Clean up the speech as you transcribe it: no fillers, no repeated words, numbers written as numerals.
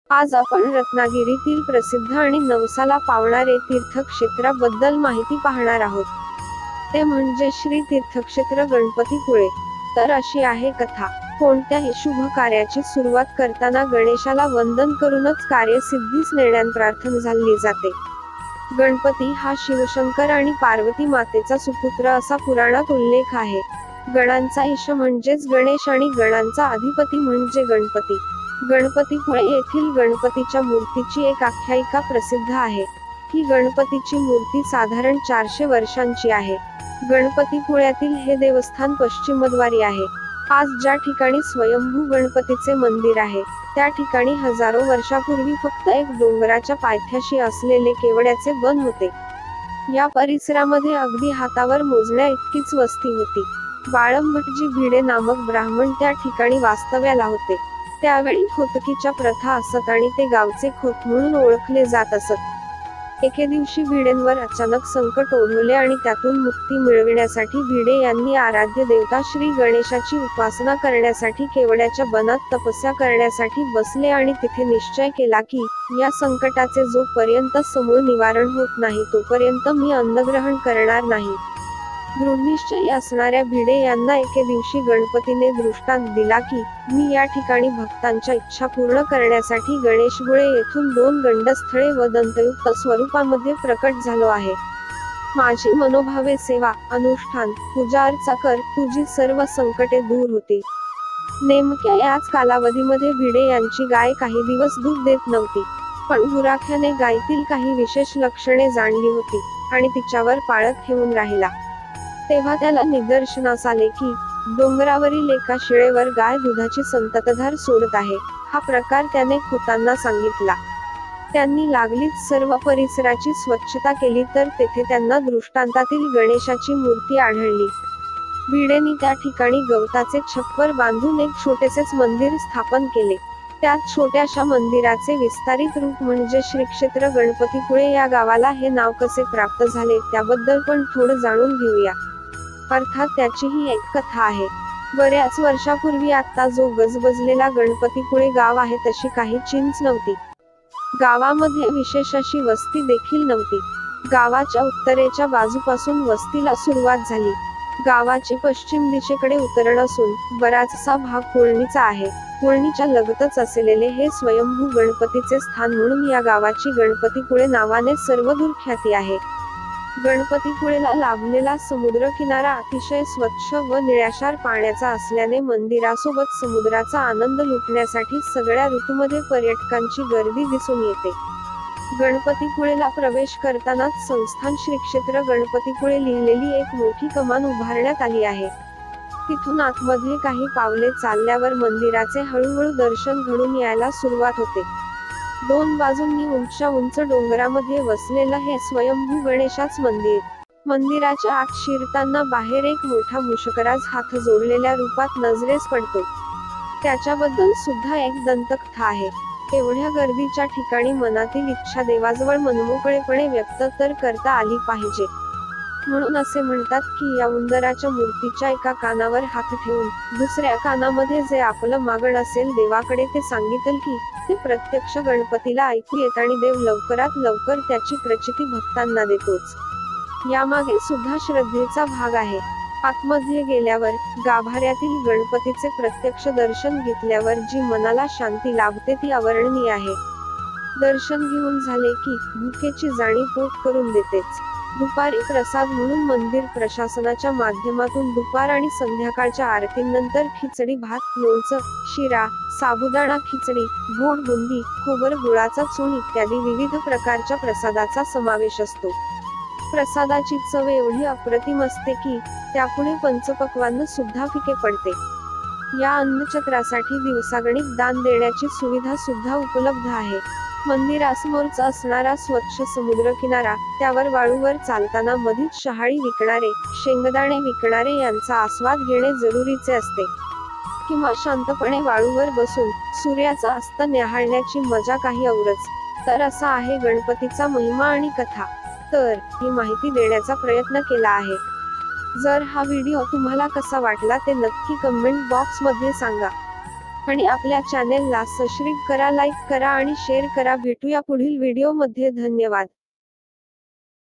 आज आपण रत्नागिरीतील प्रसिद्ध आणि नवसाला पावणारे तीर्थक्षेत्राबद्दल माहिती पाहणार आहोत. ते म्हणजे श्री तीर्थक्षेत्र गणपतीपुळे. तर अशी आहे कथा. कोणत्याही शुभ कार्याची सुरुवात करताना गणेशाला वंदन करूनच कार्यसिद्धीस नेण्यात प्रार्थना झाली जाते. गणपती हा शिवशंकर आणि पार्वती मातेचा सुपुत्र असा पुराणात उल्लेख आहे. गणांचा ईश म्हणजेच गणेश आणि गणांचा अधिपती म्हणजे गणपती. गणपतीपुळे येथील गणपतीच्या मूर्तीची एक आख्यायिका प्रसिद्ध आहे. ही गणपतीची मूर्ती साधारण 400 वर्षांची आहे. गणपतीपुळ्यातील हे देवस्थान पश्चिमद्वारी आहे. आज ज्या ठिकाणी स्वयंभू गणपतीचे मंदिर आहे, त्या ठिकाणी हजारो वर्षापूर्वी फक्त एक डोंगराच्या पायथ्याशी असलेले केवड्याचे बन होते. या परिसरामध्ये अगदी हातावर मोजण्या इतकीच वस्ती होती. बाळंभटजी भिडे नामक ब्राह्मण त्या ठिकाणी वास्तव्याला होते. त्यावेळी खोतकीच्या प्रथा असत आणि ते गावचे खोत म्हणून ओळखले जात असत. एके दिवशी भिडेंवर अचानक संकट ओढवले आणि त्यातून मुक्ती मिळविण्यासाठी भिडे यांनी आराध्य देवता श्री गणेशाची उपासना करण्यासाठी केवड्याच्या बनात तपस्या करण्यासाठी बसले आणि तिथे निश्चय केला की या संकटाचे जोपर्यंत समूळ निवारण होत नाही तोपर्यंत मी अन्नग्रहण करणार नाही. दृढनिश्चयी असणाऱ्या भिडे यांना एके दिवशी गणपतीने दृष्टांत दिला की मी या ठिकाणी भक्तांच्या इच्छा पूर्ण करण्यासाठी गणेशगुळे येथून 2 गंडस्थळे व दंतयुक्त स्वरूपामध्ये प्रकट झालो आहे. माझी मनोभावे सेवा, अनुष्ठान, पूजा अर्चा कर, तुझी सर्व संकटे दूर होतील. नेमक्या याच कालावधीमध्ये भिडे यांची गाय काही दिवस दूध देत नव्हती. पण गुराख्याने गायीतील काही विशेष लक्षणे जाणली होती आणि तिच्यावर पाळत ठेवून राहिला. तेव्हा त्याला निदर्शनास आले की डोंगरावरील एका शिळेवर गाय दुधाची संततधार सोडत आहे. हा प्रकार त्याने खोतांना सांगितला. त्यांनी लागलीच सर्व परिसराची स्वच्छता केली तर तेथे त्यांना दृष्टांतातील गणेशाची मूर्ती आढळली. भिडेंनी त्या ठिकाणी गवताचे छप्पर बांधून एक छोटेसेच मंदिर स्थापन केले. त्यात छोट्याशा मंदिराचे विस्तारित रूप म्हणजे श्री क्षेत्र गणपतीपुळे. या गावाला हे नाव कसे प्राप्त झाले त्याबद्दल पण थोडं जाणून घेऊया. अर्थात त्याचीही एक कथा आहे. बऱ्याच वर्षापूर्वी आता जो गजबजलेला गणपतीपुळे गाव आहे तशी काही चिंच नव्हती. गावामध्ये विशेष अशी वस्ती देखील नव्हती. गावाच्या उत्तरेच्या बाजूपासून वस्तीला सुरुवात झाली. गावाची पश्चिम दिशेकडे उतरण असून बराचसा भाग पुळणीचा आहे. पुळणीच्या लगतच असलेले हे स्वयंभू गणपतीचे स्थान म्हणून या गावाची गणपतीपुळे नावाने सर्वदूर ख्याती आहे. गणपतीपुळेला लाभलेला समुद्र किनारा अतिशय स्वच्छ व निळाशार पाण्याचा असल्याने मंदिरासोबत समुद्राचा आनंद लुटण्यासाठी सगळ्या ऋतूमध्ये पर्यटकांची गर्दी दिसून येते. गणपतीपुळेला प्रवेश करतानाच संस्थान श्री क्षेत्र गणपतीपुळे लिहिलेली एक मोठी कमान उभारण्यात आली आहे. तिथून आतमध्ये काही पावले चालल्यावर मंदिराचे हळूहळू दर्शन घडून यायला सुरुवात होते. 2 बाजूंनी उंच डोंगरामध्ये वसलेलं हे स्वयंभू गणेशाच मंदिर. मंदिराच्या आत शिरताना बाहेर एक मोठा मूषकराज हात जोडलेल्या रूपात नजरेस पडतो. त्याच्याबद्दल सुद्धा एक दंतकथा आहे. एवढ्या गर्दीच्या ठिकाणी मनातील इच्छा देवाजवळ मनमोकळेपणे व्यक्त तर करता आली पाहिजे. म्हणून असे म्हणतात की या उंदराच्या मूर्तीच्या एका कानावर हात ठेवून दुसऱ्या कानामध्ये जे आपलं मागण असेल देवाकडे ते सांगितल की ते प्रत्यक्ष गणपतीला ऐकू येत आणि देव लवकरात लवकर त्याची प्रचिती भक्तांना देतोच. यामागे सुद्धा श्रद्धेचा भाग आहे. आतमध्ये गेल्यावर गाभाऱ्यातील गणपतीचे प्रत्यक्ष दर्शन घेतल्यावर जी मनाला शांती लाभते ती अवर्णनीय आहे. दर्शन घेऊन झाले की भुकेची जाणीव पोट करून देतेच. दुपारी प्रसाद म्हणून मंदिर प्रशासनाच्या माध्यमातून दुपार आणि संध्याकाळच्या आरतीनंतर खिचडी भात, लोणचं, शिरा, साबुदाणा खिचडी, गोड बुंदी, खोबर गुळाचा चूर्ण इत्यादी विविध प्रकारच्या प्रसादाचा समावेश असतो. प्रसादाची चव एवढी अप्रतिम असते की त्यापुढे पंचपक्वान्न सुद्धा फिके पडते. या अन्नछत्रासाठी दिवसागणिक दान देण्याची सुविधा सुद्धा उपलब्ध आहे. मंदिरासमोरच असणारा स्वच्छ समुद्र किनारा, त्यावर वाळूवर चालताना मधीच शहाळी विकणारे, शेंगदाणे विकणारे यांचा आस्वाद घेणे जरुरीचे असते. किंवा शांतपणे वाळूवर बसून सूर्याचा अस्त न्याहाळण्याची मजा काही औरच. तर असा आहे गणपतीचा महिमा आणि कथा. तर ही माहिती देण्याचा प्रयत्न केला आहे. जर हा व्हिडिओ तुम्हाला कसा वाटला ते नक्की कमेंट बॉक्स मध्ये सांगा. आणि आपल्या चॅनेलला सबस्क्राईब करा, लाईक करा आणि शेअर करा. भेटूया पुढील व्हिडिओमध्ये. धन्यवाद.